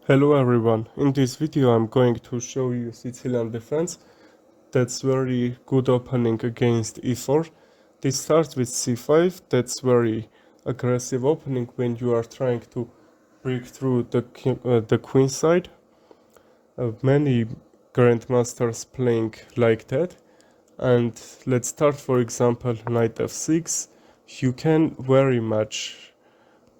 Hello everyone, in this video I'm going to show you Sicilian defense that's very good opening against e4. This starts with c5, that's very aggressive opening when you are trying to break through the queen side. Many grandmasters playing like that. And let's start, for example, knight f6. You can very much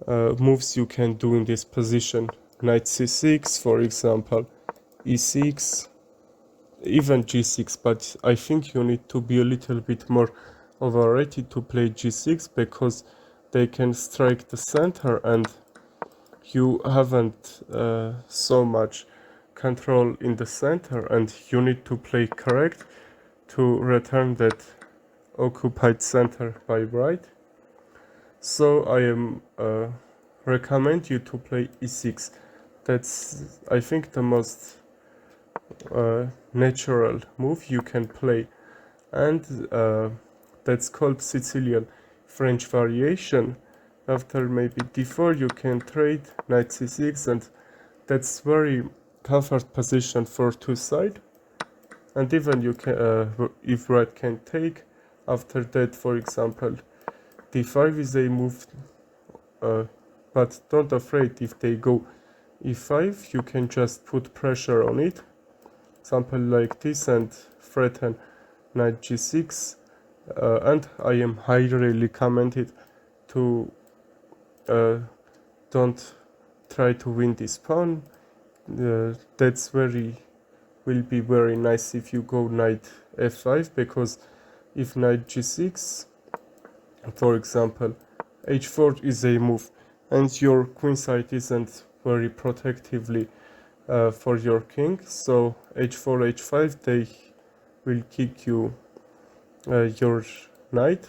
moves you can do in this position. Knight c6, for example, e6, even g6, but I think you need to be a little bit more overrated to play g6 because they can strike the center and you haven't so much control in the center, and you need to play correct to return that occupied center by white. So I am recommend you to play e6. That's, I think, the most natural move you can play, and that's called Sicilian French variation. After maybe d4 you can trade knight c6, and that's very comfort position for two side. And even you can if white can take, after that, for example, d5 is a move, but don't afraid if they go e5, you can just put pressure on it, example like this, and threaten knight g6. And I am highly recommended to don't try to win this pawn. That's will be very nice if you go knight f5, because if knight g6, for example, h4 is a move and your queen side isn't very protectively for your king, so h4 h5 they will kick you your knight.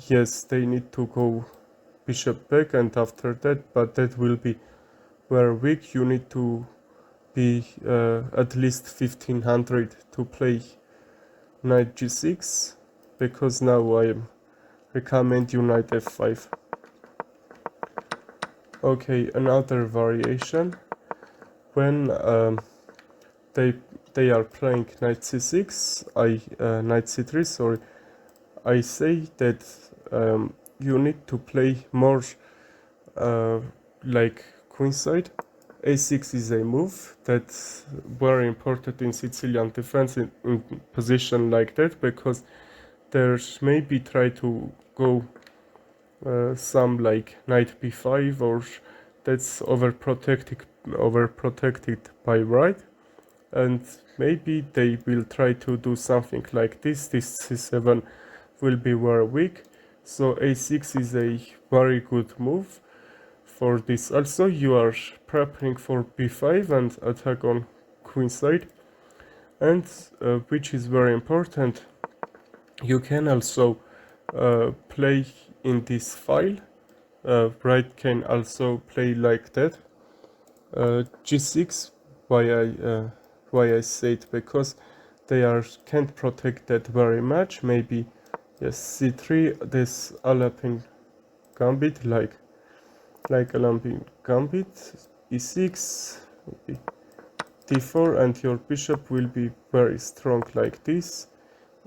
Yes, they need to go bishop back, and after that, but that will be very weak. You need to be at least 1500 to play knight g6, because now I recommend you knight f5. Okay, another variation, when they are playing knight c6, knight c3, sorry, I say that you need to play more like queenside. a6 is a move that's very important in Sicilian defense in position like that, because there's maybe try to go some like knight b5, or that's overprotected by white, and maybe they will try to do something like this. This c7 will be very weak, so a6 is a very good move for this. Also, you are preparing for b5 and attack on queen side, and which is very important, you can also play in this file. White can also play like that. G6, why I say it, because they can't protect that very much. Maybe yes, c3, this Alapin gambit, like Alapin gambit, e6, d4, and your bishop will be very strong like this.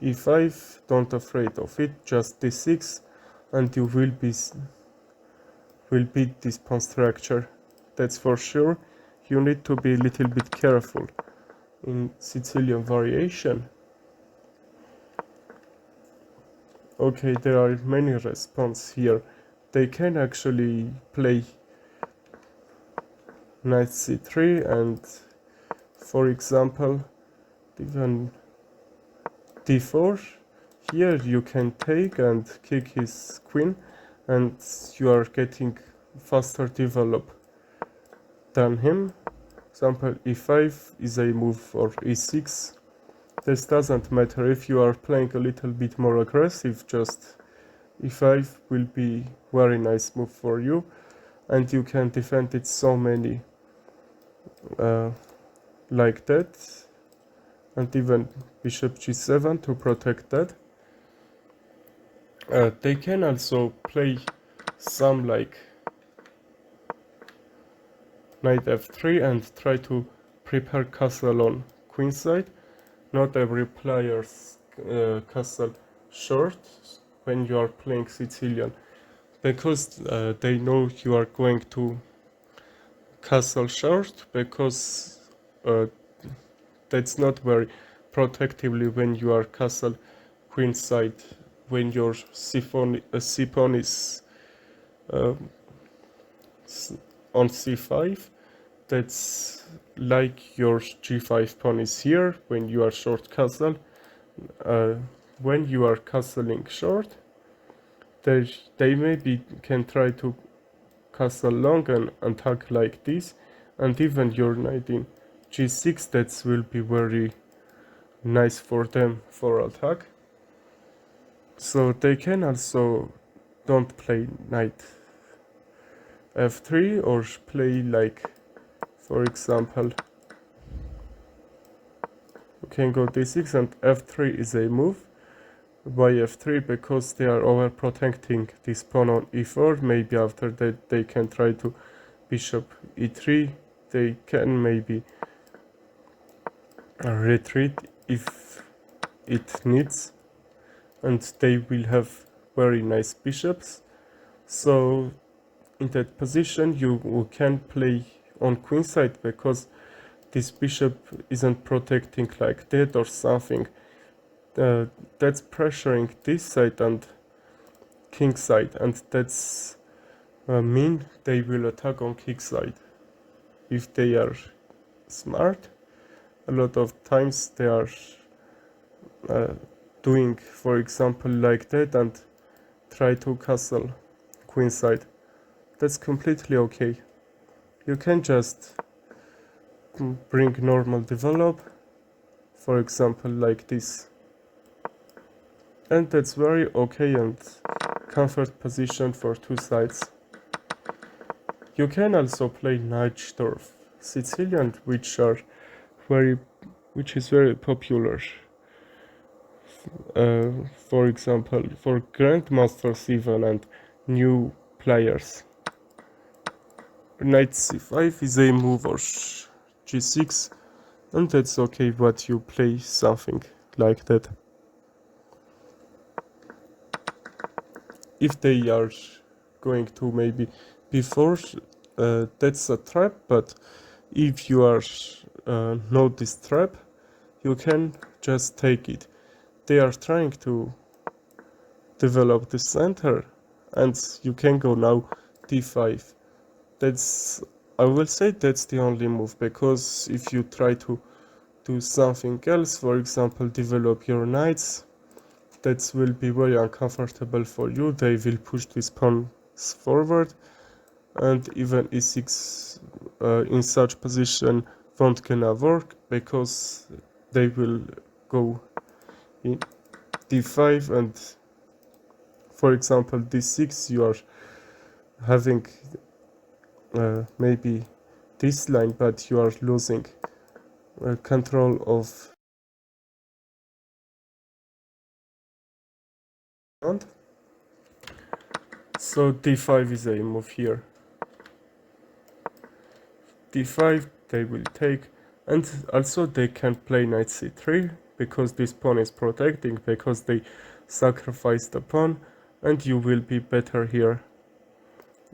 e5, don't afraid of it, just d6, and you will beat this pawn structure. That's for sure. You need to be a little bit careful in Sicilian variation. Okay, there are many responses here. They can actually play knight c3, and for example even d4. Here you can take and kick his queen, and you are getting faster develop than him. Example, e5 is a move for e6. This doesn't matter if you are playing a little bit more aggressive, just e5 will be very nice move for you, and you can defend it so many like that, and even bishop g7 to protect that. They can also play some like knight f3 and try to prepare castle on queenside. Not every player's castle short when you are playing Sicilian, because they know you are going to castle short, because that's not very protectively when you are castle queenside, when your c pawn is on c5. That's like your g5 pawn is here when you are short castle. When you are castling short, they maybe can try to castle long and attack like this, and even your knight in g6, that will be very nice for them for attack. So they can also don't play knight f3 or play like, for example, you can go d6 and f3 is a move by f3 because they are overprotecting this pawn on e4. Maybe after that they can try to bishop e3. They can maybe retreat if it needs, and they will have very nice bishops. So in that position you can play on queenside because this bishop isn't protecting like that or something. That's pressuring this side and king side, and that's mean they will attack on king side if they are smart. A lot of times they are doing, for example, like that and try to castle queenside. That's completely okay. You can just bring normal develop, for example, like this. And that's very okay and comfort position for two sides. You can also play Knight-Sturf Sicilian, which is very popular. For example, for grandmasters even and new players. Knight c5 is a move or g6, and that's okay, but you play something like that. If they are going to maybe b4, that's a trap, but if you are know this trap, you can just take it. They are trying to develop the center, and you can go now d5. I will say that's the only move, because if you try to do something else, for example develop your knights, that will be very uncomfortable for you. They will push these pawns forward, and even e6 in such position won't gonna work, because they will go in d5, and for example d6 you are having maybe this line, but you are losing control of front. So d5 is a move here. d5 they will take, and also they can play knight c3 because this pawn is protecting, because they sacrifice the pawn, and you will be better here.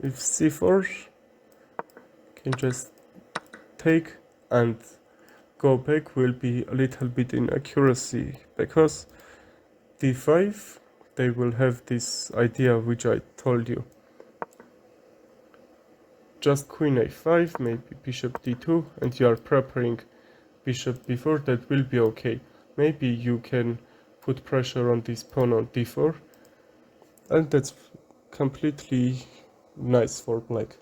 If c4, can just take and go back will be a little bit inaccuracy, because d5 they will have this idea which I told you. Just queen a5, maybe bishop d2, and you are preparing bishop b4. That will be okay. Maybe you can put pressure on this pawn on d4, and that's completely nice for black.